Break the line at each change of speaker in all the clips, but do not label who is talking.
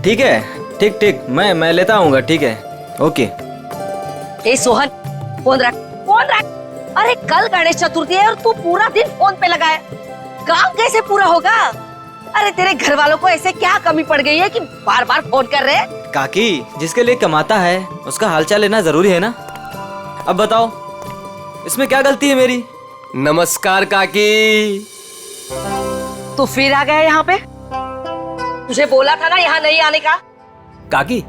ठीक है, ठीक ठीक, मैं लेता आऊंगा, ठीक है, ओके।
ए सोहन, फोन रख, फोन रख। अरे कल गणेश चतुर्थी है और तू पूरा दिन फोन पे लगा है, काम कैसे पूरा होगा? अरे तेरे घर वालों को ऐसे क्या कमी पड़ गई है कि बार बार फोन कर रहे हैं?
काकी, जिसके लिए कमाता है उसका हालचाल लेना जरूरी है ना। अब बताओ, इसमें क्या गलती है मेरी?
नमस्कार काकी।
तू फिर आ गया यहाँ पे? तुझे बोला था ना यहाँ नहीं आने का।
काकी,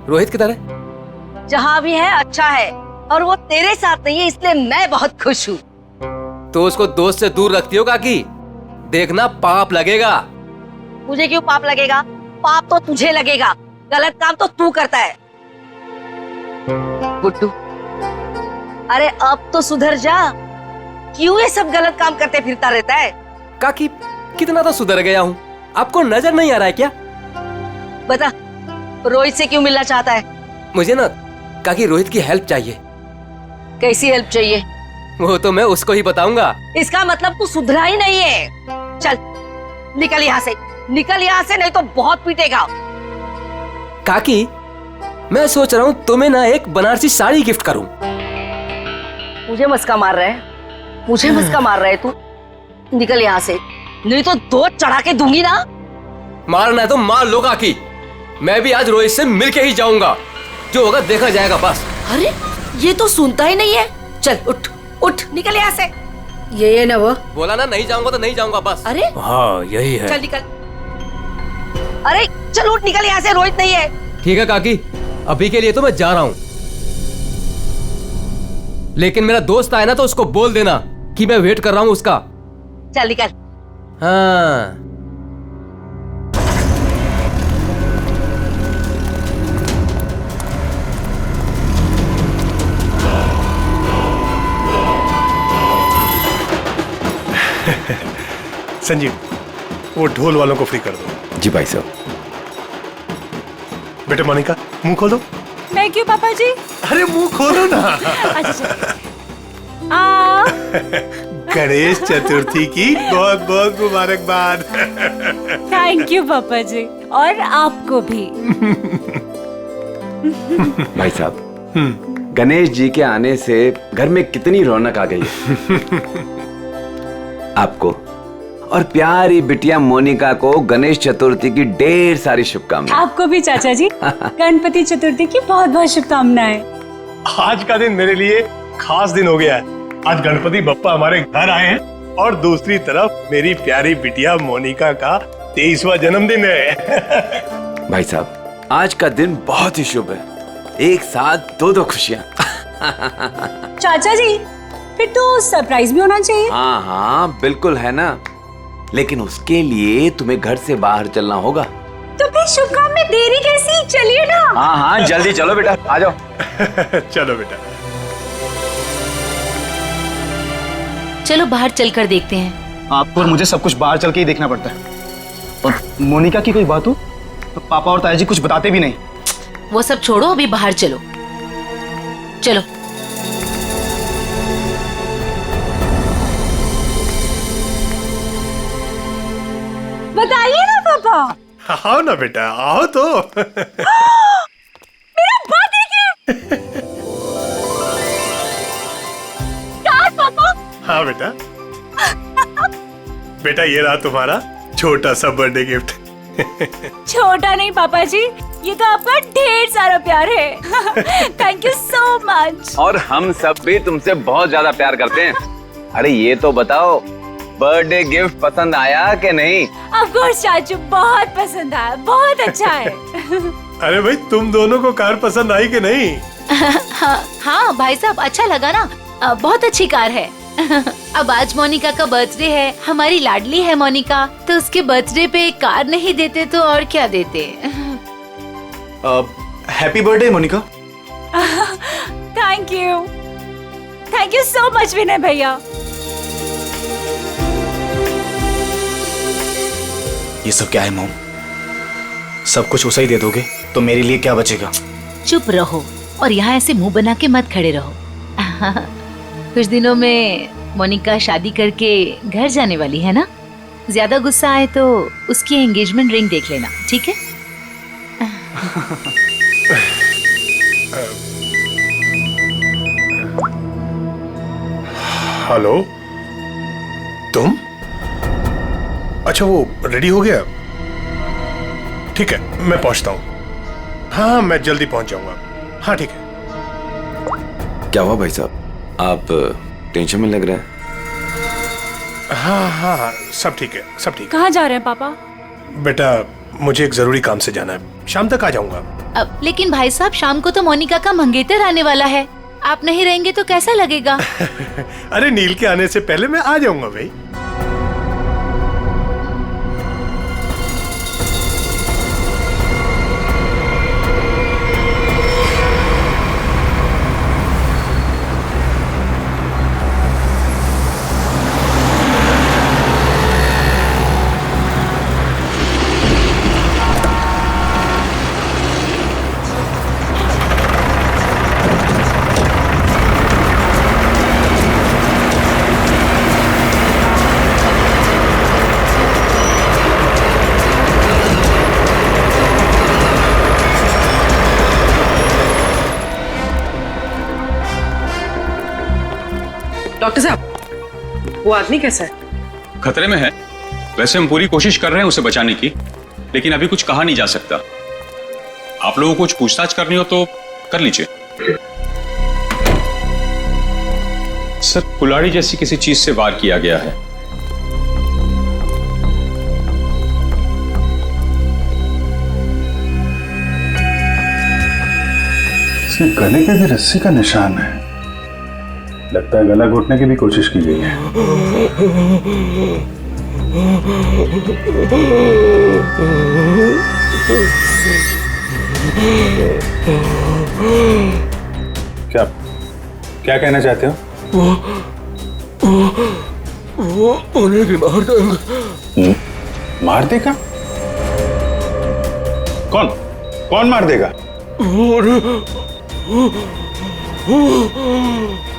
रोहित किधर है?
जहाँ भी है अच्छा है, और वो तेरे साथ नहीं है, इसलिए मैं बहुत खुश हूँ।
तो उसको दोस्त से दूर रखती हो काकी, देखना पाप लगेगा।
मुझे क्यों पाप लगेगा? पाप तो तुझे लगेगा, गलत काम तो तू करता है। गुड्डू, अरे अब तो सुधर जा, क्यों ये सब गलत काम करते फिरता रहता है?
काकी, कितना तो सुधर गया हूँ, आपको नजर नहीं आ रहा है क्या?
बता, रोहित से क्यों मिलना चाहता है?
मुझे ना काकी रोहित की हेल्प चाहिए।
कैसी हेल्प चाहिए?
वो तो मैं उसको ही बताऊंगा।
इसका मतलब तू सुधरा ही नहीं है। चल निकल यहाँ से, निकल यहाँ से, नहीं तो बहुत पीटेगा।
काकी, मैं सोच रहा हूँ तुम्हें ना एक बनारसी साड़ी गिफ्ट करूँ।
मुझे मस्का मार रहा है, मुझे मस्का मार रहा है तू? निकल यहाँ से, नहीं तो दो चढ़ा के दूंगी ना।
मारना है तो मार लो काकी, मैं भी आज रोहित से मिलके ही जाऊंगा, जो होगा देखा जाएगा बस।
अरे ये तो सुनता ही नहीं है। चल उठ उठ, निकल यहाँ से। ये ना वो
बोला ना नहीं जाऊंगा तो नहीं जाऊंगा बस।
अरे
हाँ यही है।
चल निकल, अरे चल उठ, निकल यहाँ से, रोहित नहीं है।
ठीक है काकी, अभी के लिए तो मैं जा रहा हूँ, लेकिन मेरा दोस्त आए ना तो उसको बोल देना कि मैं वेट कर रहा हूँ उसका।
चल निकल।
हाँ।
संजीव, वो ढोल वालों को फ्री कर दो।
जी भाई साहब।
बेटे मोनिका, मुंह खोलो।
मैं क्यों पापा जी?
अरे मुंह खोलो ना। गणेश चतुर्थी की बहुत बहुत मुबारकबाद।
थैंक यू पापा जी, और आपको भी।
भाई साहब, गणेश जी के आने से घर में कितनी रौनक आ गई है। आपको और प्यारी बिटिया मोनिका को गणेश चतुर्थी की ढेर सारी शुभकामनाएं।
आपको भी चाचा जी गणपति चतुर्थी की बहुत बहुत शुभकामनाएं।
आज का दिन मेरे लिए खास दिन हो गया है। आज गणपति बप्पा हमारे घर आए हैं, और दूसरी तरफ मेरी प्यारी बिटिया मोनिका का 23वां जन्मदिन है।
भाई साहब, आज का दिन बहुत ही शुभ है, एक साथ दो खुशियाँ।
चाचा जी, फिर तो सरप्राइज भी होना चाहिए।
हाँ हाँ बिल्कुल है ना, लेकिन उसके लिए तुम्हें घर से बाहर चलना होगा।
तो फिर शुभ काम में देरी कैसी? चलिए ना।
हाँ हाँ जल्दी चलो बेटा, आ जाओ।
चलो बेटा।
चलो बाहर चलकर देखते हैं।
आपको और मुझे सब कुछ बाहर चल के ही देखना पड़ता है, और मोनिका की कोई बात हो तो पापा और ताया जी कुछ बताते भी नहीं।
वो सब छोड़ो, अभी बाहर चलो। चलो।
बताइए ना पापा।
आओ ना बेटा, आओ तो।
मेरा बात देखिए। पापा।
हाँ बेटा। बेटा ये रहा तुम्हारा छोटा सा बर्थडे गिफ्ट।
छोटा नहीं पापा जी, ये तो आपका ढेर सारा प्यार है। Thank you so much.
और हम सब भी तुमसे बहुत ज्यादा प्यार करते हैं। अरे ये तो बताओ, बर्थडे गिफ्ट पसंद आया कि नहीं?
ऑफ कोर्स चाचू, बहुत पसंद आया, बहुत अच्छा है।
अरे भाई, तुम दोनों को कार पसंद आई कि नहीं?
हाँ भाई साहब, अच्छा लगा ना, बहुत अच्छी कार है। अब आज मोनिका का बर्थडे है, हमारी लाडली है मोनिका, तो उसके बर्थडे पे कार नहीं देते तो और क्या देते।
Happy birthday Monica.
Thank you so much Vinay भैया।
ये सब क्या है मॉम? सब कुछ उसे ही दे दोगे तो मेरे लिए क्या बचेगा?
चुप रहो और यहाँ ऐसे मुंह बना के मत खड़े रहो। कुछ दिनों में मोनिका शादी करके घर जाने वाली है ना, ज्यादा गुस्सा आए तो उसकी एंगेजमेंट रिंग देख लेना, ठीक है?
हेलो, तुम? अच्छा, वो रेडी हो गया? ठीक है, मैं पहुंचता हूँ। हाँ, मैं जल्दी पहुंच जाऊंगा। हाँ ठीक है।
क्या हुआ भाई साहब, आप टेंशन में लग रहे हैं?
हाँ हाँ हाँ, सब ठीक है, सब ठीक
कहाँ जा रहे हैं पापा?
है। बेटा, मुझे एक जरूरी काम से जाना है, शाम तक आ जाऊंगा।
लेकिन भाई साहब, शाम को तो मोनिका का मंगेतर आने वाला है, आप नहीं रहेंगे तो कैसा लगेगा?
अरे नील के आने से पहले मैं आ जाऊंगा भाई।
डॉक्टर साहब, वो आदमी कैसा है?
खतरे में है। वैसे हम पूरी कोशिश कर रहे हैं उसे बचाने की, लेकिन अभी कुछ कहा नहीं जा सकता। आप लोगों को कुछ पूछताछ करनी हो तो कर लीजिए। सर, कुल्हाड़ी जैसी किसी चीज से वार किया गया है।
इसके गले पे भी रस्सी का निशान है। लगता है गला घोटने की भी कोशिश की गई है। क्या क्या कहना चाहते हो?
वो उन्हें भी मार देंगे।
मार देगा? कौन कौन मार देगा?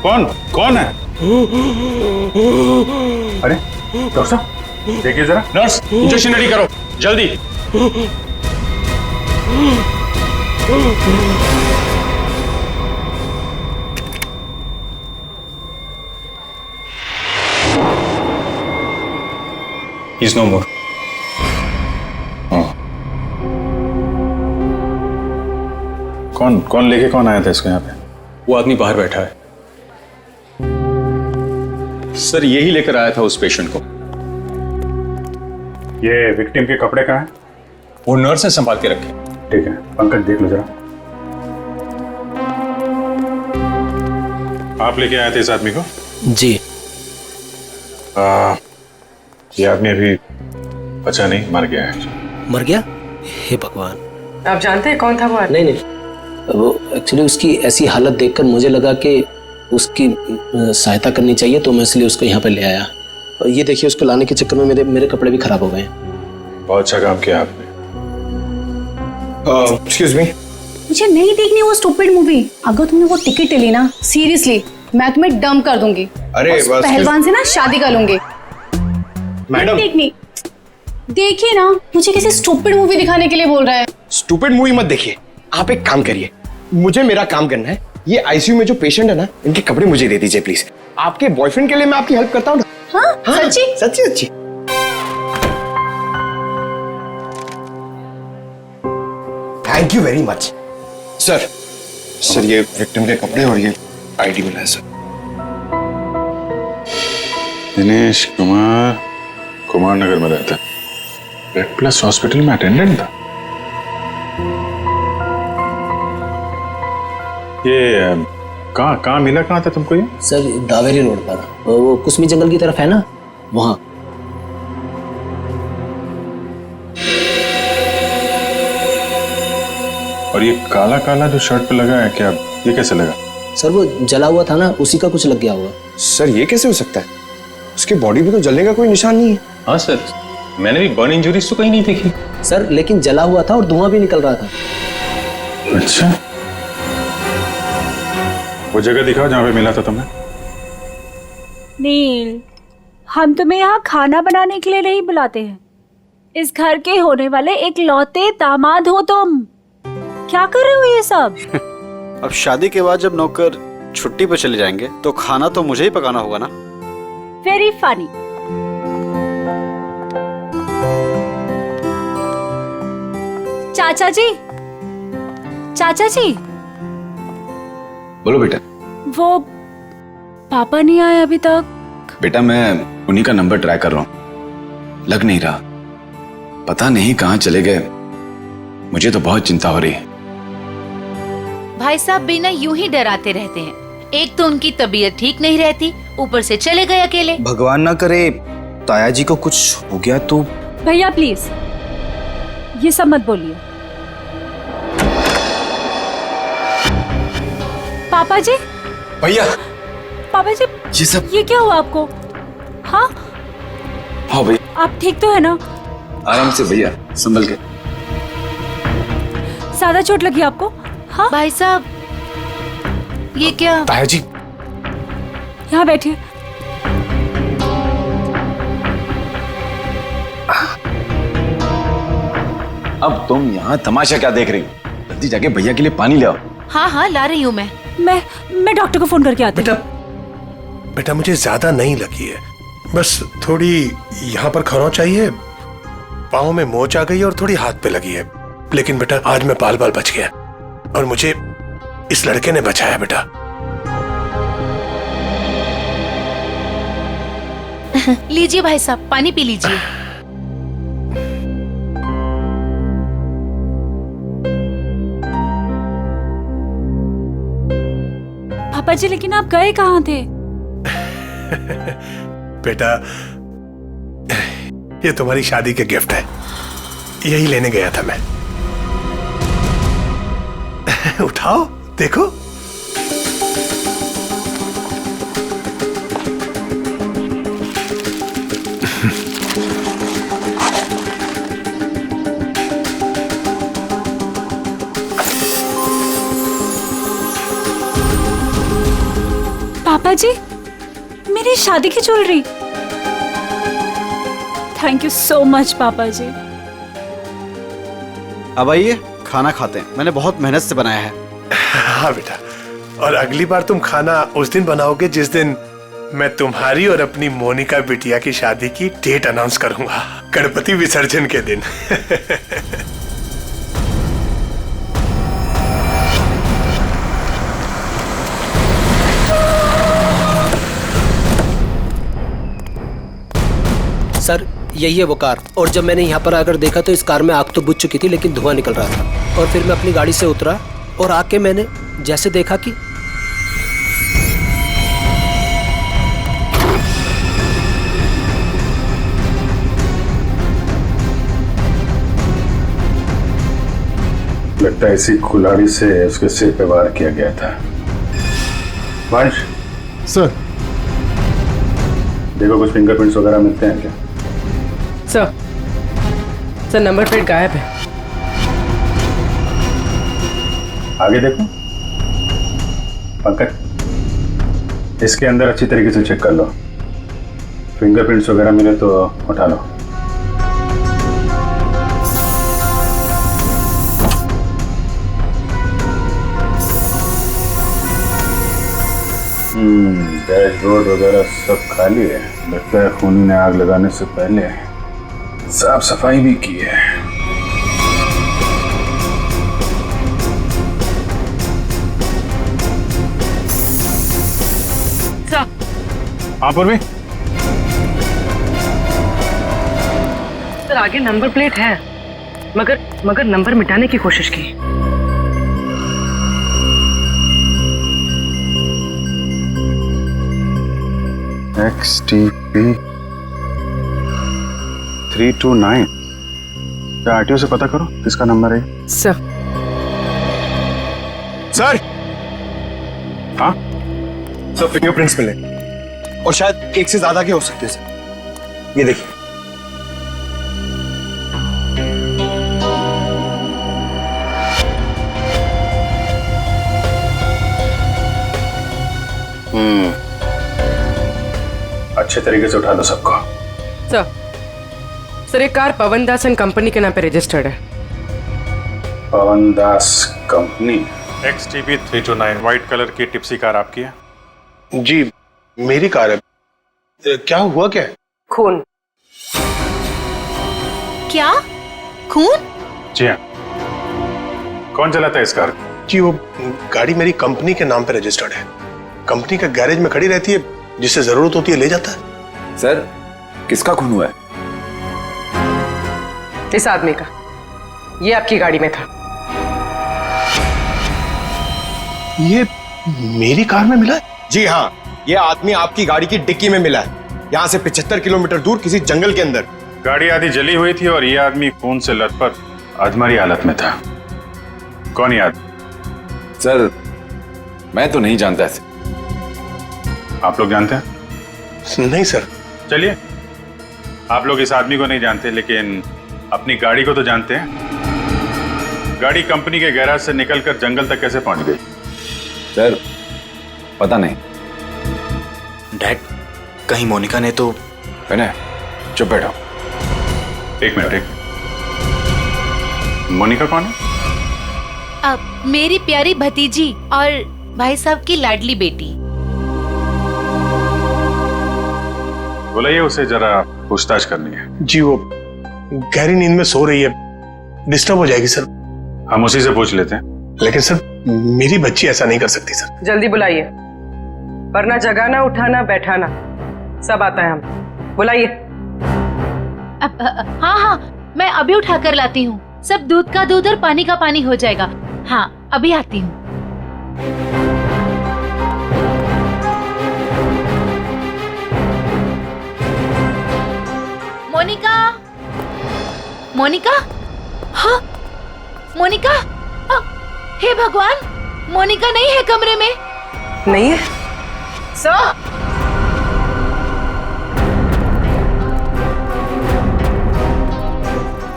कौन कौन है? अरे डॉक्टर साहब, देखिए जरा।
नर्स, इंजेक्शन रेडी करो जल्दी। He's no more.
कौन लेके कौन आया था इसको यहाँ पे?
वो आदमी बाहर बैठा है। सर, यही लेकर आया था उस पेशेंट को।
ये विक्टिम के कपड़े कहाँ हैं?
वो नर्स ने संभाल के रखे।
ठीक है, पंकज देख लो जरा। आप लेके आए थे इस आदमी को?
जी।
ये आदमी अभी बचा नहीं, मर गया है।
मर गया? हे भगवान।
आप जानते हैं कौन था वो आदमी?
नहीं, वो एक्चुअली उसकी ऐसी हालत देखकर मुझे लगा कि उसकी सहायता करनी चाहिए, तो मैं इसलिए उसको यहाँ पे ले आया। और ये देखिए, उसको लाने के चक्कर में मेरे कपड़े भी खराब हो गए।
बहुत अच्छा काम किया आपने। एक्सक्यूज मी,
मुझे नहीं देखनी वो स्टूपिड मूवी। अगर तुमने वो टिकट ले ली ना, सीरियसली मैं तुम्हें डंप कर दूंगी।
अरे
बस पहलवान से ना शादी कर लूंगी।
मैडम,
देखनी देखिए ना, मुझे किसी स्टूपिड मूवी दिखाने के लिए बोल रहा है।
स्टूपिड मूवी मत देखिए, आप एक काम करिए, मुझे मेरा काम करना है। ये आईसीयू में जो पेशेंट है ना, इनके कपड़े मुझे दे दीजिए प्लीज। आपके बॉयफ्रेंड के लिए मैं आपकी हेल्प करता हूँ ना।
हाँ, सच्ची
सच्ची सच्ची। Thank you very much sir. Sir, ये विक्टिम के कपड़े और ये आईडी मिला है सर।
दिनेश कुमार, कुमार नगर में रहता है। रेड प्लस हॉस्पिटल में अटेंडेंट था। ये कहाँ मिला, कहाँ था तुमको ये?
सर, दावेरी रोड पर, वो कुसमी जंगल की तरफ है ना, वहाँ।
और ये काला काला जो शर्ट पे लगा है, क्या ये कैसे लगा?
सर, वो जला हुआ था ना, उसी का कुछ लग गया होगा।
सर, ये कैसे हो सकता है? उसकी बॉडी पे तो जलने का कोई निशान नहीं है।
हाँ सर, मैंने भी बर्न इंजरीज तो कहीं नहीं देखी।
सर, लेकिन जला हुआ था और धुआं भी निकल रहा था।
अच्छा, वो जगह दिखाओ जहाँ पे मिला था तुमने।
नील, हम तुम्हें यहाँ खाना बनाने के लिए नहीं बुलाते हैं, इस घर के होने वाले एक लौते दामाद हो तुम। क्या कर रहे हो ये सब?
अब शादी के बाद जब नौकर छुट्टी पर चले जाएंगे तो खाना तो मुझे ही पकाना होगा ना।
Very funny. चाचा जी, चाचा जी,
बोलो बेटा।
वो पापा नहीं आए अभी तक।
बेटा मैं उन्हीं का नंबर ट्राई कर रहा हूं, लग नहीं रहा। पता नहीं कहां चले गए। मुझे तो बहुत चिंता हो रही है।
भाई साहब भी ना यूं ही डराते रहते हैं। एक तो उनकी तबीयत ठीक नहीं रहती, ऊपर से चले गए अकेले।
भगवान ना करे ताया जी को कुछ हो गया तो।
भैया प्लीज ये सब मत बोलिए। पापा जी,
भैया,
पापा जी,
ये सब
ये क्या हुआ आपको? हाँ
हाँ भैया।
आप ठीक तो है ना?
आराम से भैया, संभल के।
ज्यादा चोट लगी आपको? हाँ
भाई साहब, ये क्या?
ताया जी
यहाँ बैठिए।
अब तुम यहाँ तमाशा क्या देख रही हो? जल्दी जाके भैया के लिए पानी ले आओ।
हाँ हाँ ला रही हूँ मैं।
मैं डॉक्टर को फोन करके आती हूँ।
बेटा मुझे ज्यादा नहीं लगी है, बस थोड़ी यहाँ पर खरोंच चाहिए, पाँव में मोच आ गई और थोड़ी हाथ पे लगी है। लेकिन बेटा आज मैं बाल बाल बच गया और मुझे इस लड़के ने बचाया बेटा।
लीजिए भाई साहब, पानी पी लीजिए।
पापा जी लेकिन आप गए कहाँ थे?
बेटा ये तुम्हारी शादी के गिफ्ट है, यही लेने गया था मैं। उठाओ देखो।
पापा जी, मेरी शादी की jewellery. Thank you so much पापा जी।
अब आइए खाना खाते हैं, मैंने बहुत मेहनत से बनाया है।
हाँ बेटा, और अगली बार तुम खाना उस दिन बनाओगे जिस दिन मैं तुम्हारी और अपनी मोनिका बिटिया की शादी की डेट अनाउंस करूंगा, गणपति विसर्जन के दिन।
सर यही है वो कार, और जब मैंने यहाँ पर आकर देखा तो इस कार में आग तो बुझ चुकी थी लेकिन धुआं निकल रहा था। और फिर मैं अपनी गाड़ी से उतरा और आके मैंने जैसे देखा कि
लगता है इसी कुल्हाड़ी से उसके सिर पे वार किया गया था। वंश
सर,
देखो कुछ फिंगरप्रिंट्स वगैरह मिलते हैं क्या?
सर नंबर प्लेट गायब है।
आगे देखो पंकज, इसके अंदर अच्छी तरीके से चेक कर लो, फिंगरप्रिंट्स वगैरह मिले तो उठा लो। डैशबोर्ड वगैरह सब खाली है। लगता है खूनी ने आग लगाने से पहले साफ सफाई भी की है।
सर
पूर्वी,
सर आगे नंबर प्लेट है, मगर नंबर मिटाने की कोशिश की।
XTP 329, क्या आरटीओ से पता करो किसका नंबर है?
सर
हाँ
सर फिंगरप्रिंट्स मिले और शायद एक से ज्यादा के हो सकते हैं सर। ये देखिए।
अच्छे तरीके से उठा लो सबको।
सर सर ये car Pawan Das and company के नाम पे रजिस्टर्ड है।
पवन दास कंपनी।
XTP 329 व्हाइट कलर की टिप्सी कार आपकी है?
जी मेरी कार है। क्या हुआ क्या है?
खून।
क्या? खून?
जी हाँ। कौन चलाता है इस कार?
जी वो गाड़ी मेरी कंपनी के नाम पे रजिस्टर्ड है। कंपनी का गैरेज में खड़ी रहती है, जिससे जरूरत होती है ले जाता है।
सर किसका खून हुआ है?
इस आदमी का। ये आपकी गाड़ी में था।
ये मेरी कार में मिला है?
जी हाँ, ये आदमी आपकी गाड़ी की डिक्की में मिला है, यहाँ से 75 किलोमीटर दूर किसी जंगल के अंदर।
गाड़ी आधी जली हुई थी और ये आदमी खून से लथपथ अधमरी हालत में था। कौन ये आदमी?
सर मैं तो नहीं जानता इसे।
आप लोग जानते हैं?
नहीं सर।
चलिए, आप लोग इस आदमी को नहीं जानते लेकिन अपनी गाड़ी को तो जानते हैं। गाड़ी कंपनी के गैराज से निकलकर जंगल तक कैसे पहुंच गई?
सर पता नहीं।
डैड कहीं मोनिका ने तो।
विनय चुप बैठो।
एक मिनट। मोनिका कौन है?
अब मेरी प्यारी भतीजी और भाई साहब की लाडली बेटी।
बुलाइए उसे, जरा पूछताछ करनी है।
जी वो गहरी नींद में सो रही है, डिस्टर्ब हो जाएगी सर।
हम उसी से पूछ लेते हैं।
लेकिन सर मेरी बच्ची ऐसा नहीं कर सकती सर।
जल्दी बुलाइए, वरना जगाना उठाना बैठाना सब आता है हम। बुलाइए।
हाँ हाँ मैं अभी उठा कर लाती हूँ। सब दूध का दूध और पानी का पानी हो जाएगा। हाँ अभी आती हूँ। मोनिका, मोनिका, हाँ मोनिका, हे भगवान, मोनिका नहीं है कमरे में।
नहीं है सर।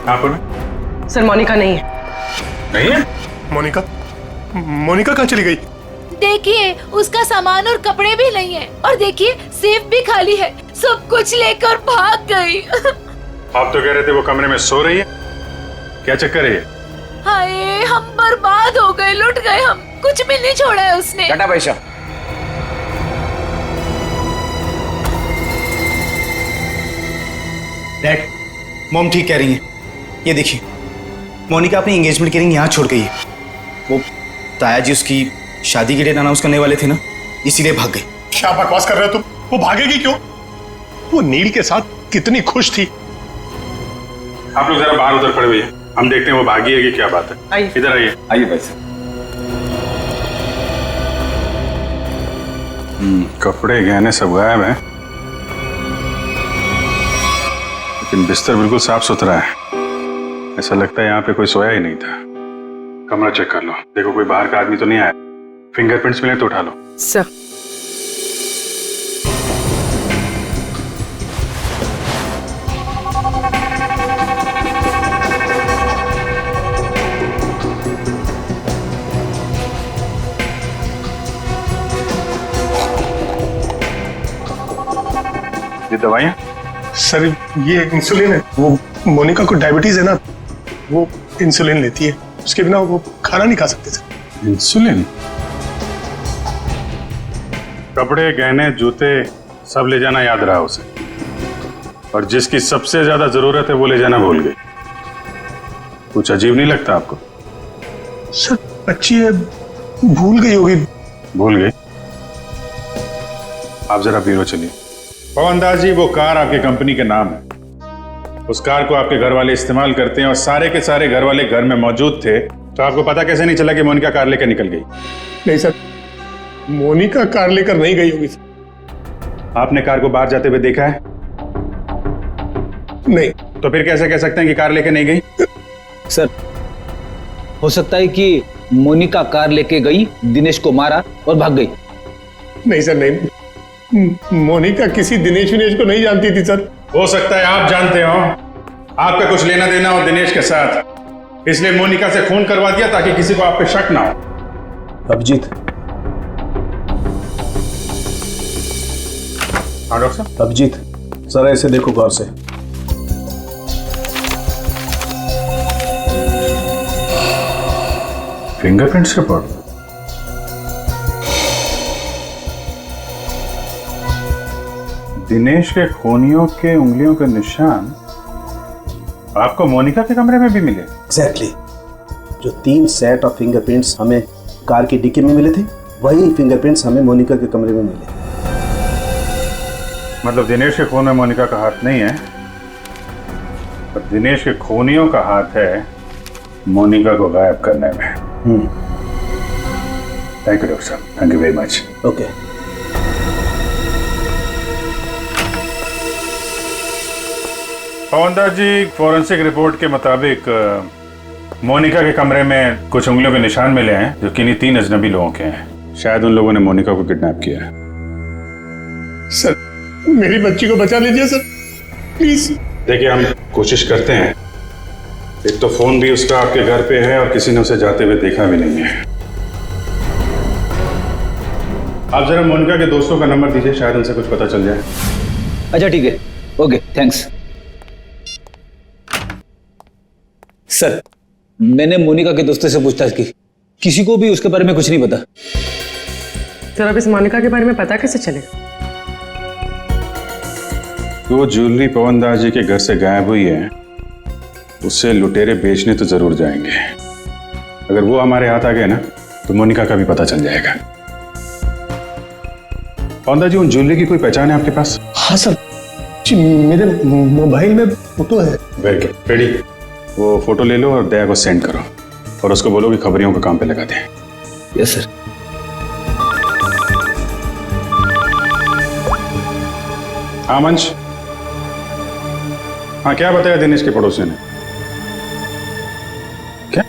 आप
सर मोनिका नहीं है।
नहीं है?
मोनिका कहाँ चली गई?
देखिए उसका सामान और कपड़े भी नहीं है, और देखिए सेफ भी खाली है। सब कुछ लेकर भाग गई।
आप तो कह रहे थे वो कमरे में सो रही है। क्या चक्कर है ये?
हाय हम बर्बाद हो गए, लुट गए हम। कुछ भी नहीं छोड़ा है उसने।
टाटा पैसा।
डैड मॉम ठीक कह रही हैं। ये देखिए मोनिका अपनी एंगेजमेंट की रिंग यहाँ छोड़ गई है। वो ताया जी उसकी शादी की डेट अनाउंस करने वाले थे ना, इसीलिए भाग गई।
क्या बकवास कर रहे हो तुम? वो भागेगी क्यों? वो नील के साथ कितनी खुश थी।
आप लोग जरा बाहर उधर खड़े हुए हैं, हम देखते हैं वो भागी है कि क्या बात है। इधर आइए।
आइए भाई साहब।
कपड़े गहने सब गायब हैं, लेकिन बिस्तर बिल्कुल साफ सुथरा है। ऐसा लगता है यहाँ पे कोई सोया ही नहीं था। कमरा चेक कर लो, देखो कोई बाहर का आदमी तो नहीं आया। फिंगरप्रिंट्स मिले तो उठा लो।
सर
ये दवाइयाँ?
सर ये इंसुलिन है। वो मोनिका को डायबिटीज है ना, वो इंसुलिन लेती है। उसके बिना वो खाना नहीं खा सकते सर।
इंसुलिन? कपड़े गहने जूते सब ले जाना याद रहा उसे, और जिसकी सबसे ज्यादा जरूरत है वो ले जाना भूल गई। कुछ अजीब नहीं लगता आपको?
सर बच्ची है, भूल गई होगी।
भूल गई? आप जरा ब्यूरो चलिए। पवन दास जी, वो कार आपके कंपनी के नाम है। उस कार को आपके घर वाले इस्तेमाल करते हैं और सारे के सारे घर वाले घर में मौजूद थे, तो आपको पता कैसे नहीं चला कि मोनिका कार लेकर निकल गई?
नहीं सर, मोनिका कार लेकर नहीं गई होगी।
आपने कार को बाहर जाते हुए देखा है?
नहीं।
तो फिर कैसे कह सकते हैं कि कार लेके नहीं गई?
सर हो सकता है कि मोनिका कार लेके गई, दिनेश को मारा और भाग गई।
नहीं सर नहीं, मोनिका किसी दिनेश को नहीं जानती थी सर।
हो सकता है आप जानते हो, आपका कुछ लेना देना हो दिनेश के साथ, इसलिए मोनिका से खून करवा दिया ताकि किसी को आप पे शक ना हो।
अभिजीत।
हाँ डॉक्टर साहब।
अभिजीत जरा इसे देखो गौर से।
Fingerprints report? दिनेश के खूनियों के उंगलियों के निशान आपको मोनिका के कमरे में भी मिले?
एग्जैक्टली। जो 3 सेट ऑफ फिंगरप्रिंट्स हमें कार की डिक्की में मिले थे, वही फिंगरप्रिंट्स हमें मोनिका के कमरे में मिले।
मतलब दिनेश के खून में मोनिका का हाथ नहीं है, पर दिनेश के खूनियों का हाथ है मोनिका को गायब करने में। थैंक यू डॉक्टर साहब, thank you very much.
Okay.
Pawan Das ji, forensic report के मुताबिक मोनिका के कमरे में कुछ उंगलियों के निशान मिले हैं जो किन्हीं 3 अजनबी लोगों के हैं। शायद उन लोगों ने मोनिका को किडनैप किया है।
सर, मेरी बच्ची को बचा लीजिए सर, प्लीज।
देखिए, हम कोशिश करते हैं। एक तो फोन भी उसका आपके घर पे है और किसी ने उसे जाते हुए देखा भी नहीं है। आप जरा मोनिका के दोस्तों का नंबर दीजिए, शायद उनसे कुछ पता चल जाए।
अच्छा ठीक है, ओके थैंक्स। सर, मैंने मोनिका के दोस्तों से पूछताछ की, किसी को भी उसके बारे में कुछ नहीं पता।
सर, अब इस मोनिका के बारे में पता कैसे चलेगा?
वो ज्वेलरी पवन दास जी के घर से गायब हुई है, उससे लुटेरे बेचने तो जरूर जाएंगे। अगर वो हमारे हाथ आ गए ना, तो मोनिका का भी पता चल जाएगा। पवन दास जी, उन ज्वेलरी की कोई पहचान है आपके पास?
हाँ सर जी, मेरे मोबाइल में फोटो है।
Very good, ready. वो फोटो ले लो और दया को सेंड करो और उसको बोलो कि खबरियों को काम पे लगा दे।
Yes sir.
हाँ मंच, हाँ क्या बताया दिनेश के पड़ोसी ने? क्या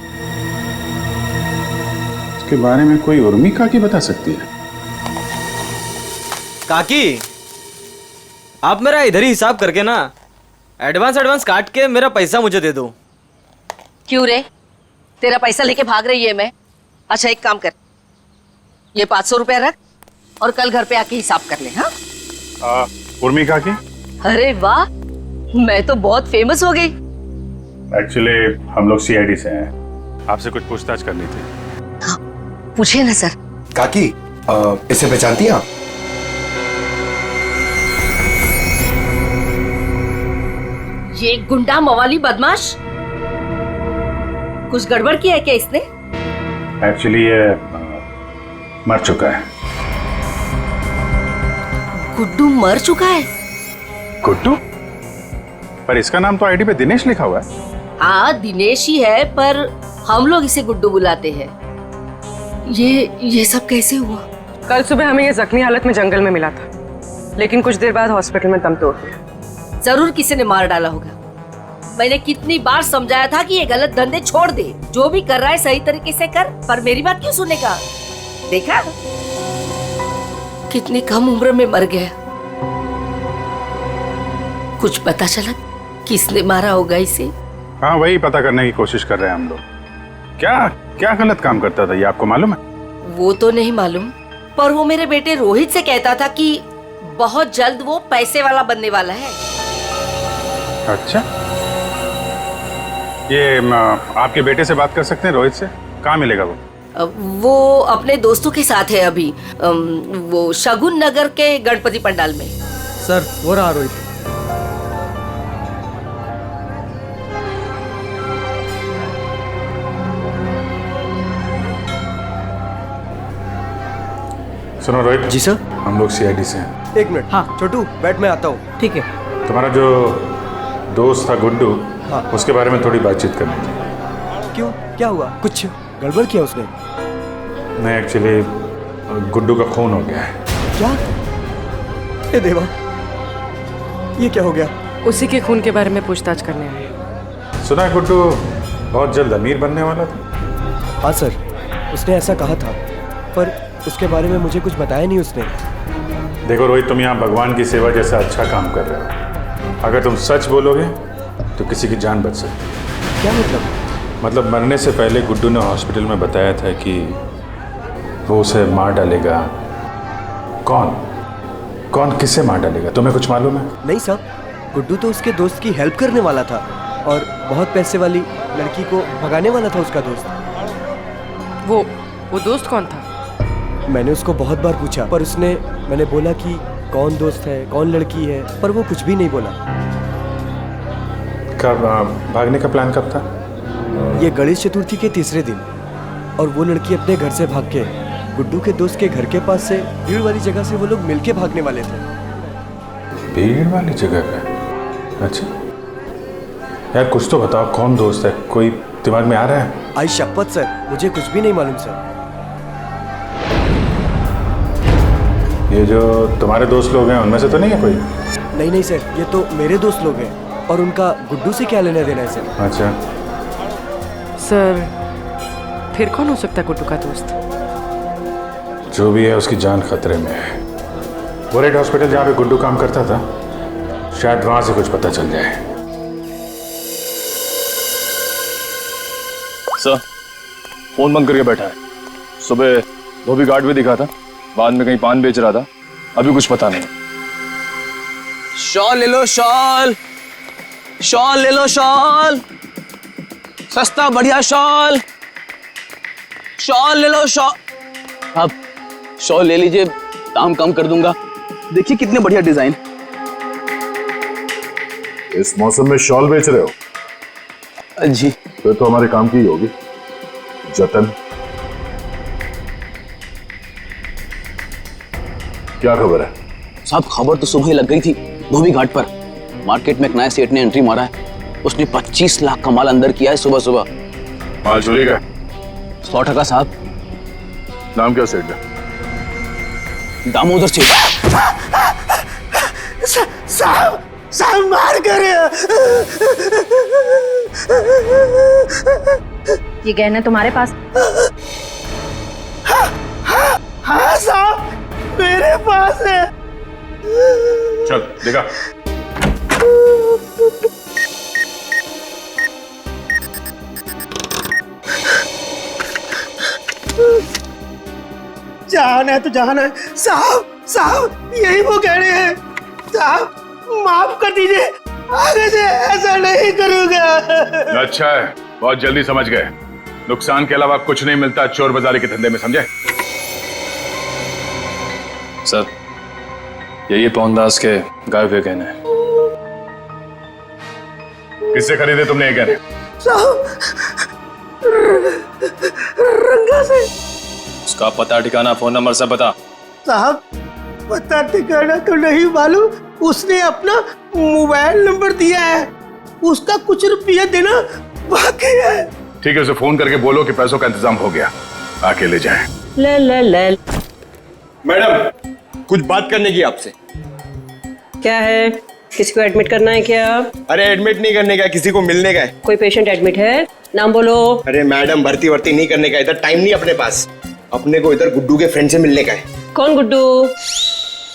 उसके बारे में कोई उर्मी काकी बता सकती है?
काकी, आप मेरा इधर ही हिसाब करके ना एडवांस काट के मेरा पैसा मुझे दे दो।
क्यों रे, तेरा पैसा लेके भाग रही है मैं? अच्छा एक काम कर, ये 500 रुपया रख और कल घर पे आके हिसाब कर ले। हाँ
उर्मी काकी?
अरे वाह, मैं तो बहुत फेमस हो गई।
एक्चुअली हम लोग सीआईडी से हैं, आपसे कुछ पूछताछ करनी थी।
पूछे ना सर।
काकी, इसे पहचानती हैं आप?
ये गुंडा मवाली बदमाश, कुछ गड़बड़ किया है क्या इसने?
एक्चुअली ये मर चुका है।
गुड्डू मर चुका है?
गुड्डू? पर इसका नाम तो आईडी पे दिनेश लिखा हुआ है।
हाँ दिनेश ही है, पर हम लोग इसे गुड्डू बुलाते हैं। ये सब कैसे हुआ?
कल सुबह हमें ये जख्मी हालत में जंगल में मिला था, लेकिन कुछ देर बाद हॉस्पिटल में दम तोड़ दिया।
जरूर किसी ने मार डाला होगा। मैंने कितनी बार समझाया था कि ये गलत धंधे छोड़ दे, जो भी कर रहा है सही तरीके से कर, पर मेरी बात क्यों सुनेगा? देखा कितनी कम उम्र में मर गया। कुछ पता चला किसने मारा होगा इसे?
हाँ, वही पता करने की कोशिश कर रहे हैं हम लोग। क्या क्या गलत काम करता था ये आपको मालूम है?
वो तो नहीं मालूम, पर वो मेरे बेटे रोहित से कहता था कि बहुत जल्द वो पैसे वाला बनने वाला है।
अच्छा, ये आपके बेटे से बात कर सकते हैं रोहित से? कहाँ मिलेगा वो?
वो अपने दोस्तों के साथ है अभी, वो शगुन नगर के गणपति पंडाल में।
सर, वो रहा रोहित।
सुनो रोहित।
जी सर।
हम लोग सीआईडी से हैं।
एक मिनट। हाँ छोटू, बैठ, मैं आता हूँ। ठीक है।
तुम्हारा जो दोस्त था गुड्डू,
हाँ।
उसके बारे में थोड़ी बातचीत करनी थी।
क्यों, क्या हुआ? कुछ गड़बड़ किया उसने?
नहीं, एक्चुअली गुड्डू का खून हो गया है।
क्या? ए देवा, ये क्या हो गया?
उसी के खून के बारे में पूछताछ करने आए।
सुना है गुड्डू बहुत जल्द अमीर बनने वाला था।
हाँ सर, उसने ऐसा कहा था, पर उसके बारे में मुझे कुछ बताया नहीं उसने।
देखो रोहित, तुम यहाँ भगवान की सेवा जैसा अच्छा काम कर रहे हो। अगर तुम सच बोलोगे तो किसी की जान बच सकती है।
क्या मतलब?
मतलब मरने से पहले गुड्डू ने हॉस्पिटल में बताया था कि वो उसे मार डालेगा। कौन किसे मार डालेगा, तुम्हें कुछ मालूम है?
नहीं साहब, गुड्डू तो उसके दोस्त की हेल्प करने वाला था और बहुत पैसे वाली लड़की को भगाने वाला था उसका दोस्त।
वो दोस्त कौन था?
मैंने उसको बहुत बार पूछा, पर मैंने बोला कि कौन दोस्त है, कौन लड़की है, पर वो कुछ भी नहीं बोला।
कब भागने का प्लान कब था?
ये गणेश चतुर्थी के तीसरे दिन, और वो लड़की अपने घर से भाग के गुड्डू के दोस्त के घर के पास से भीड़ वाली जगह से वो लोग मिलके भागने वाले थे।
भीड़ वाली जगह पे? अच्छा यार, कुछ तो बताओ, कौन दोस्त है? कोई दिमाग में आ रहा है?
आई शपथ सर, मुझे कुछ भी नहीं मालूम सर।
ये जो तुम्हारे दोस्त लोग हैं उनमें से तो नहीं है कोई?
नहीं सर, ये तो मेरे दोस्त लोग हैं, और उनका गुड्डू से क्या लेना देना है सर।
अच्छा
सर, फिर कौन हो सकता है गुड्डू का दोस्त?
जो भी है उसकी जान खतरे में है। वो रेड हॉस्पिटल जहाँ पे गुड्डू काम करता था, शायद वहां से कुछ पता चल जाए।
सर, फोन बंद करके बैठा है। सुबह धोबी घाट भी दिखा था, बाद में कहीं पान बेच रहा था, अभी कुछ पता नहीं।
शॉल ले लो, शॉल ले लो, शॉल सस्ता बढ़िया शॉल ले लो, शॉल। आप शॉल ले लीजिए, दाम कम कर दूंगा। देखिए कितने बढ़िया डिजाइन।
इस मौसम में शॉल बेच रहे हो?
जी।
फिर तो हमारे काम की ही होगी। जतन, क्या खबर है?
साहब, खबर तो सुबह ही लग गई थी धोबी घाट पर। मार्केट में एक नए सेठ ने एंट्री मारा है। उसने 25 लाख का माल अंदर किया है सुबह सुबह।
माल चोरी का?
100% साहब।
नाम क्या सेठ का?
दामोदर सेठ।
साहब मार कर।
ये गहने तुम्हारे पास?
हाँ साहब, मेरे पास है।
चल देखा।
जान है तो जान है साहब, यही वो गहने हैं। साहब माफ कर दीजिए, आगे से ऐसा नहीं करूंगा।
अच्छा है, बहुत जल्दी समझ गए। नुकसान के अलावा कुछ नहीं मिलता चोर बाजारी के धंधे में, समझे?
सर, यही पवनदास के गायब हुए गहने हैं।
किससे खरीदे तुमने ये गहने?
साहब, रंगा से।
उसका पता ठिकाना, फोन नंबर सब बता।
साहब, पता ठिकाना तो नहीं मालूम, उसने अपना मोबाइल नंबर दिया है। उसका कुछ रुपया देना बाकी है।
ठीक है, उसे फोन करके बोलो कि पैसों का इंतजाम हो गया, आके ले जाए।
ले।
मैडम, कुछ बात करने की आपसे।
क्या है? किसी को एडमिट करना है क्या?
अरे एडमिट नहीं करने का, किसी को मिलने का है।
कोई पेशेंट एडमिट है? नाम बोलो।
अरे मैडम, भर्ती नहीं करने का, इधर टाइम नहीं अपने पास। अपने को इधर गुड्डू के फ्रेंड से मिलने का है।
कौन गुड्डू?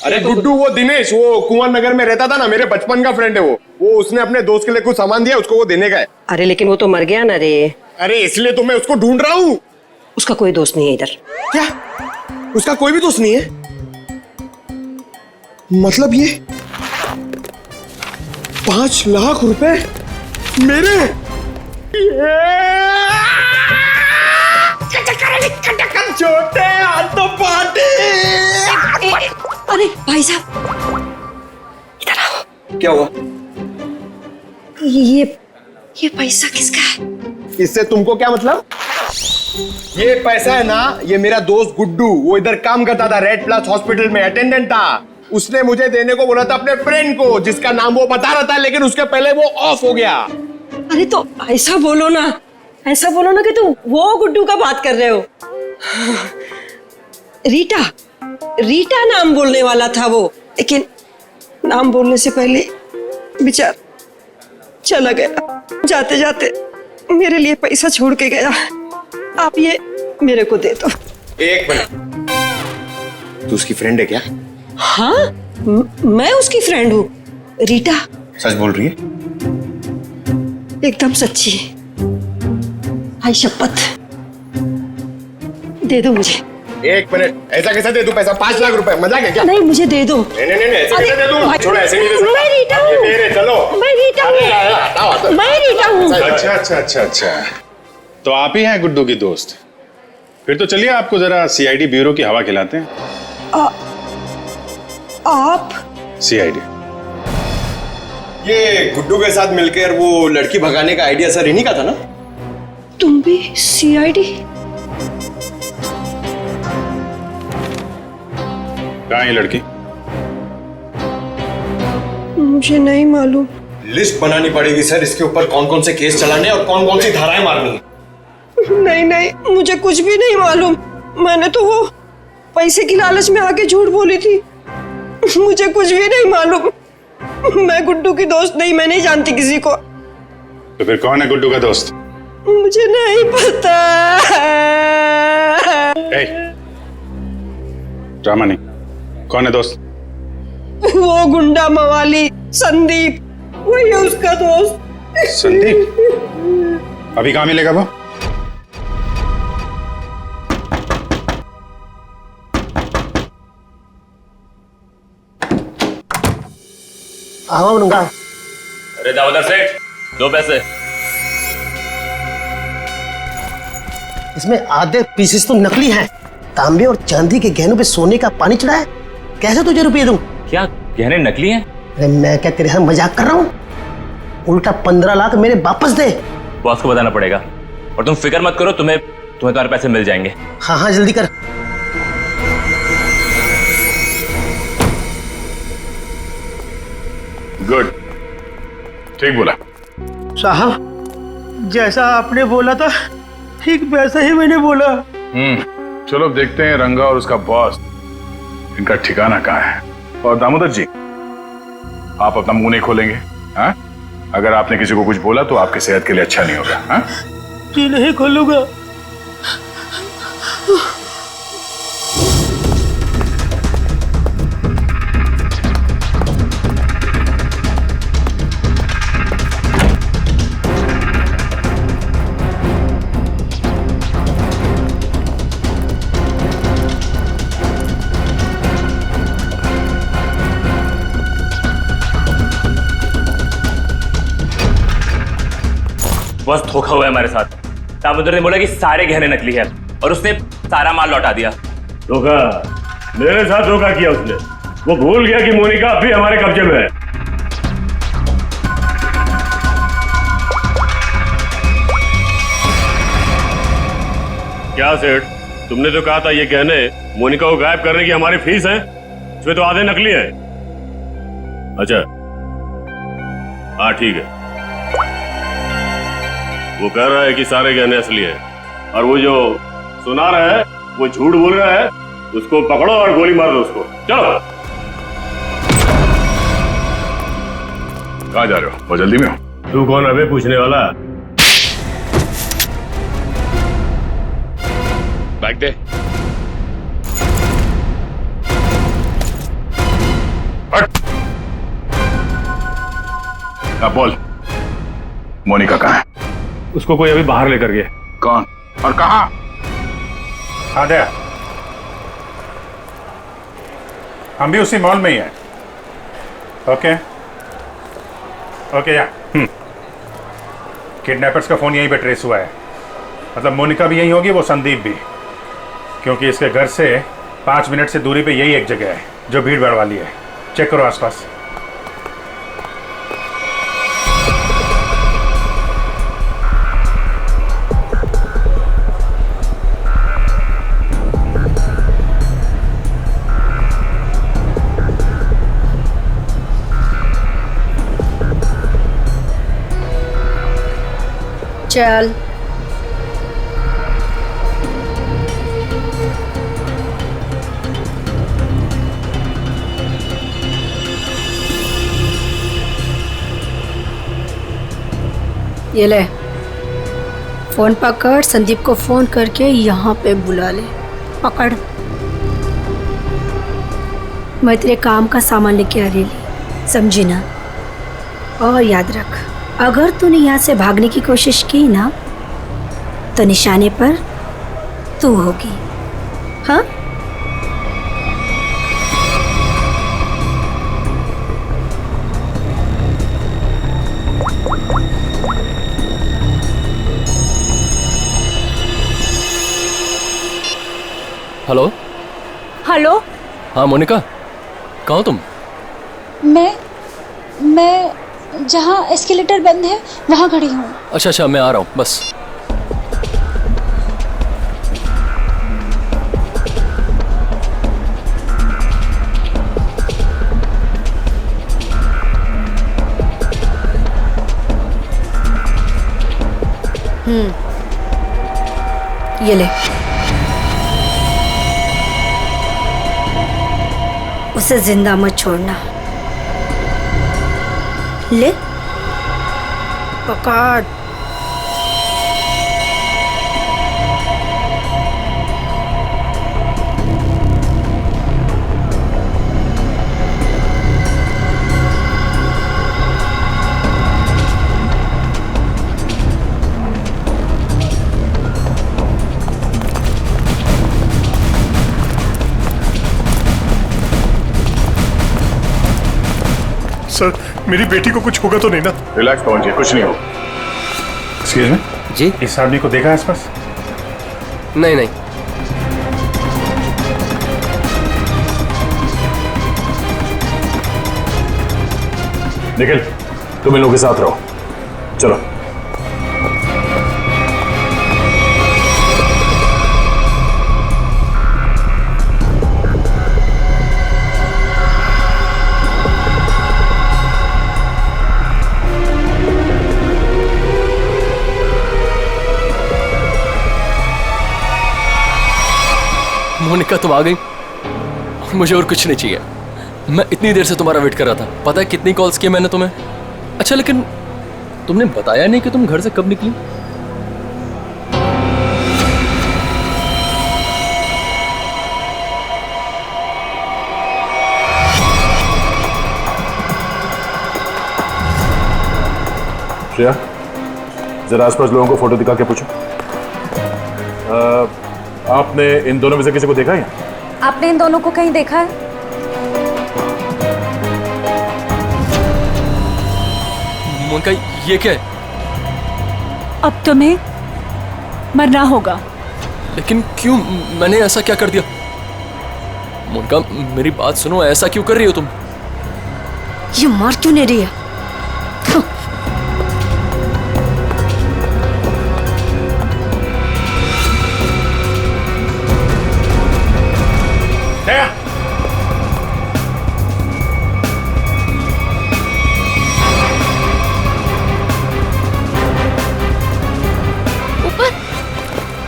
अरे गुड्डू वो दिनेश, वो कुंवर नगर में रहता था ना, मेरे बचपन का फ्रेंड है वो उसने अपने दोस्त के लिए कुछ सामान दिया, उसको वो देने का है।
अरे लेकिन वो तो मर गया ना रे।
अरे इसलिए तो मैं उसको ढूंढ रहा हूँ।
उसका कोई दोस्त नहीं है इधर।
क्या? उसका कोई भी दोस्त नहीं है? मतलब ये 5 लाख रुपए मेरे? छोटे हाथ तो पाटे।
अरे भाई साहब, इधर आओ।
क्या हुआ?
ये पैसा किसका है?
इससे तुमको क्या मतलब? ये पैसा है ना, ये मेरा दोस्त गुड्डू, वो इधर काम करता था, रेड प्लस हॉस्पिटल में अटेंडेंट था। उसने मुझे देने को बोला था अपने फ्रेंड को, जिसका नाम वो बता रहा था, लेकिन उसके पहले वो ऑफ हो गया।
अरे तो ऐसा बोलो ना कि तुम वो गुड्डू का बात कर रहे हो। रीटा नाम बोलने वाला था वो, लेकिन नाम बोलने से पहले बेचारा चला गया। जाते जाते मेरे लिए पैसा छोड़ के गया। आप ये मेरे को दे दो।
एक मिनट, तू उसकी फ्रेंड है क्या?
हाँ, मैं उसकी फ्रेंड हूँ। रीटा
सच बोल रही है?
एकदम सच्ची। आई शपथ, दे दो मुझे।
एक मिनट, ऐसा कैसे दे दूं पैसा? 5 लाख रुपए, मजाक है क्या?
नहीं, मुझे दे दो।
नहीं, ऐसे कैसे दे दूं? छोड़ो, ऐसे नहीं दे सकता।
मैं रीटा हूँ।
चलो,
मैं रीटा हूँ।
अच्छा। तो आप ही हैं गुड्डू की दोस्त? फिर तो चलिए आपको जरा सीआईडी ब्यूरो की हवा खिलाते हैं।
आप?
सीआईडी।
ये गुड्डू के साथ मिलकर वो लड़की भगाने का आइडिया सर इन्हीं का था ना?
तुम भी सीआईडी?
कहाँ है ये लड़की?
मुझे नहीं मालूम।
लिस्ट बनानी पड़ेगी सर, इसके ऊपर कौन कौन से केस चलाने और कौन कौन सी धाराएं मारनी है।
नहीं नहीं, मुझे कुछ भी नहीं मालूम। मैंने तो वो पैसे की लालच में आके झूठ बोली थी। मुझे कुछ भी नहीं मालूम। मैं गुड्डू की दोस्त नहीं, मैं नहीं जानती किसी को।
तो फिर कौन है गुड्डू का दोस्त?
मुझे नहीं पता।
ड्रामा नहीं, कौन है दोस्त?
वो गुंडा मवाली संदीप, वही है उसका दोस्त।
संदीप? अभी कहाँ मिलेगा वो?
आऊंगा।
अरे दामोदर सेठ, दो पैसे।
इसमें आधे पीसेस तो नकली हैं। तांबे और चांदी के गहनों पे सोने का पानी चढ़ा है। कैसे तुझे रुपये दूं?
क्या गहने नकली हैं?
अरे मैं क्या तेरे साथ मजाक कर रहा हूँ? उल्टा 15 लाख मेरे वापस दे।
बॉस को बताना पड़ेगा। और तुम फिक्र मत करो, तुम्हें तुम्हारे पैसे मिल जाएंगे।
हाँ हाँ जल्दी कर।
गुड, ठीक बोला
साहब। जैसा आपने बोला था ठीक वैसा ही मैंने बोला।
चलो अब देखते हैं रंगा और उसका बॉस, इनका ठिकाना कहाँ है। और दामोदर जी, आप अपना मुंह नहीं खोलेंगे, हाँ? अगर आपने किसी को कुछ बोला तो आपकी सेहत के लिए अच्छा नहीं होगा, हाँ?
जी नहीं खोलूंगा।
बस धोखा हुआ है हमारे साथ। दामोदर ने बोला कि सारे गहने नकली है और उसने सारा माल लौटा दिया।
धोखा? मेरे साथ धोखा किया उसने। वो भूल गया कि मोनिका अभी हमारे कब्जे में है। क्या सेठ, तुमने तो कहा था ये गहने मोनिका को गायब करने की हमारी फीस है, इसमें तो आधे नकली है। अच्छा हाँ ठीक है। वो कह रहा है कि सारे गहने असली हैं और वो जो सुना रहा है वो झूठ बोल रहा है। उसको पकड़ो और गोली मार दो उसको। चलो।
कहाँ जा रहे हो? बहुत जल्दी में हो?
तू कौन है बे पूछने वाला?
बैग दे। अब बोल, मोनिका कहाँ है?
उसको कोई अभी बाहर लेकर गया।
कौन और कहाँ? आदे, हम भी उसी मॉल में ही हैं। ओके ओके या किडनैपर्स का फोन यहीं पे ट्रेस हुआ है। मतलब मोनिका भी यहीं होगी, वो संदीप भी, क्योंकि इसके घर से 5 मिनट से दूरी पे यही एक जगह है जो भीड़ भाड़ वाली है। चेक करो आसपास।
चल।
ये ले फोन पकड़, संदीप को फोन करके यहाँ पे बुला ले। पकड़। मैं तेरे काम का सामान लेके आ रही, समझी ना? और याद रख, अगर तूने यहाँ से भागने की कोशिश की ना तो निशाने पर तू होगी। हाँ?
हेलो।
हेलो।
हाँ मोनिका, कहाँ हो तुम?
मैं जहाँ एस्केलेटर बंद है वहाँ खड़ी हूँ।
अच्छा अच्छा, मैं आ रहा हूँ बस।
ये ले। उसे जिंदा मत छोड़ना। ले पकड़।
सर, मेरी बेटी को कुछ होगा तो नहीं ना?
रिलैक्स पवन जी, कुछ नहीं हो। एक्सक्यूज मी
जी,
इस आदमी को देखा है आसपास?
नहीं नहीं।
निखिल, तुम इन लोगों के साथ रहो, चलो।
मोनिका तुम आ गई, मुझे और कुछ नहीं चाहिए। मैं इतनी देर से तुम्हारा वेट कर रहा था। पता है कितनी कॉल्स किए मैंने तुम्हें? अच्छा, लेकिन तुमने बताया नहीं कि तुम घर से कब निकली?
श्रेया, जरा आसपास लोगों को फोटो दिखा के पूछो। आपने इन दोनों में से किसी को देखा है?
आपने इन दोनों को कहीं देखा है?
मोनिका, ये क्या है?
अब तुम्हें मरना होगा।
लेकिन क्यों? मैंने ऐसा क्या कर दिया? मोनिका मेरी बात सुनो, ऐसा क्यों कर रही हो तुम?
ये मार क्यों नहीं रही है?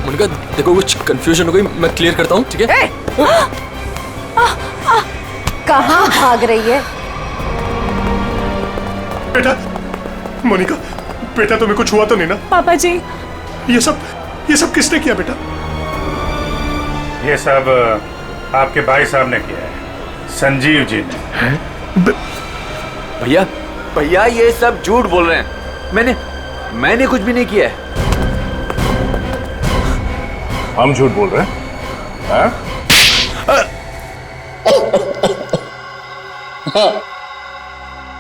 मोनिका देखो, कुछ कंफ्यूजन हो गई, मैं क्लियर करता हूँ, ठीक है?
कहाँ भाग रही है?
बेटा, मोनिका, बेटा तुम्हें कुछ हुआ तो नहीं ना?
पापा जी,
ये सब किसने किया बेटा?
ये सब आपके भाई साहब ने किया है, संजीव जी ने।
भैया भैया, ये सब झूठ बोल रहे हैं। मैंने कुछ भी नहीं किया है।
हम झूठ बोल रहे हैं? हाँ?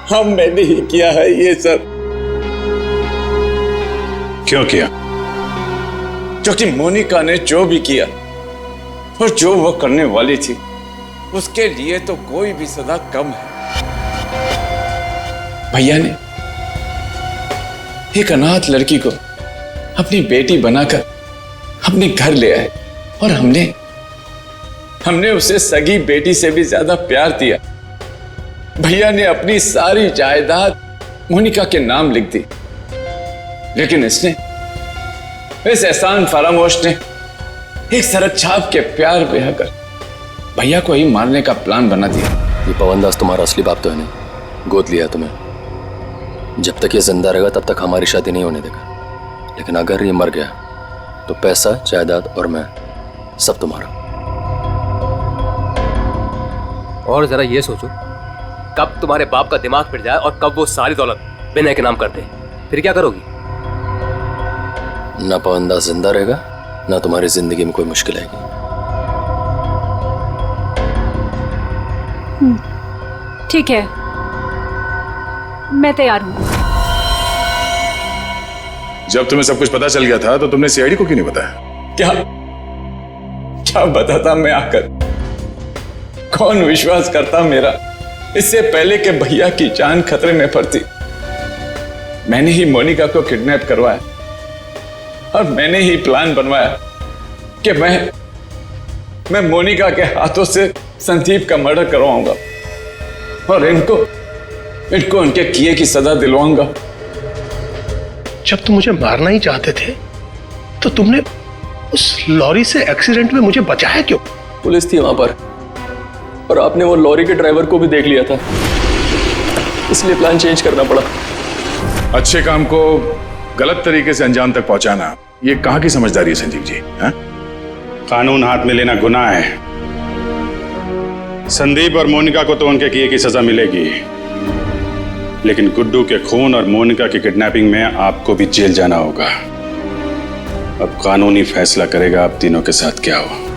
हाँ, मैंने ही किया है ये सब।
क्यों किया?
क्योंकि मोनिका ने जो भी किया और जो वो करने वाली थी, उसके लिए तो कोई भी सजा कम है। भैया ने एक अनाथ लड़की को अपनी बेटी बनाकर अपने घर ले आए और हमने उसे सगी बेटी से भी ज्यादा प्यार दिया। भैया ने अपनी सारी जायदाद मोनिका के नाम लिख दी, लेकिन इस एहसान फरामोश ने एक सड़क छाप के प्यार ब्याह कर भैया को ही मारने का प्लान बना दिया।
ये पवन दास तुम्हारा असली बाप तो है नहीं, गोद लिया तुम्हें। जब तक ये जिंदा रहेगा तब तक हमारी शादी नहीं होने देगा, लेकिन अगर ये मर गया तो पैसा, जायदाद और मैं सब तुम्हारा।
और जरा ये सोचो, कब तुम्हारे बाप का दिमाग फिर जाए और कब वो सारी दौलत विनय के नाम कर दे, फिर क्या करोगी?
ना पवन दास जिंदा रहेगा, ना तुम्हारी जिंदगी में कोई मुश्किल आएगी।
ठीक है, मैं तैयार हूँ।
जब तुम्हें सब कुछ पता चल गया था तो तुमने सीआईडी को क्यों नहीं बताया?
क्या बताता मैं आकर, कौन विश्वास करता मेरा, इससे पहले कि भैया की जान खतरे में पड़ती। मैंने ही मोनिका को किडनैप करवाया और मैंने ही प्लान बनवाया कि मैं मोनिका के हाथों से संदीप का मर्डर करवाऊंगा और इनको उनके किए की सजा दिलवाऊंगा।
जब तुम मुझे मारना ही चाहते थे तो तुमने उस लॉरी से एक्सीडेंट में मुझे बचाया क्यों?
पुलिस थी वहां पर और आपने वो लॉरी के ड्राइवर को भी देख लिया था, इसलिए प्लान चेंज करना पड़ा।
अच्छे काम को गलत तरीके से अंजाम तक पहुंचाना, ये कहां की समझदारी है संजीव जी? हा? कानून हाथ में लेना गुनाह है। संदीप और मोनिका को तो उनके किए की सजा मिलेगी, लेकिन गुड्डू के खून और मोनिका की किडनैपिंग में आपको भी जेल जाना होगा। अब कानूनी फैसला करेगा आप तीनों के साथ क्या हो।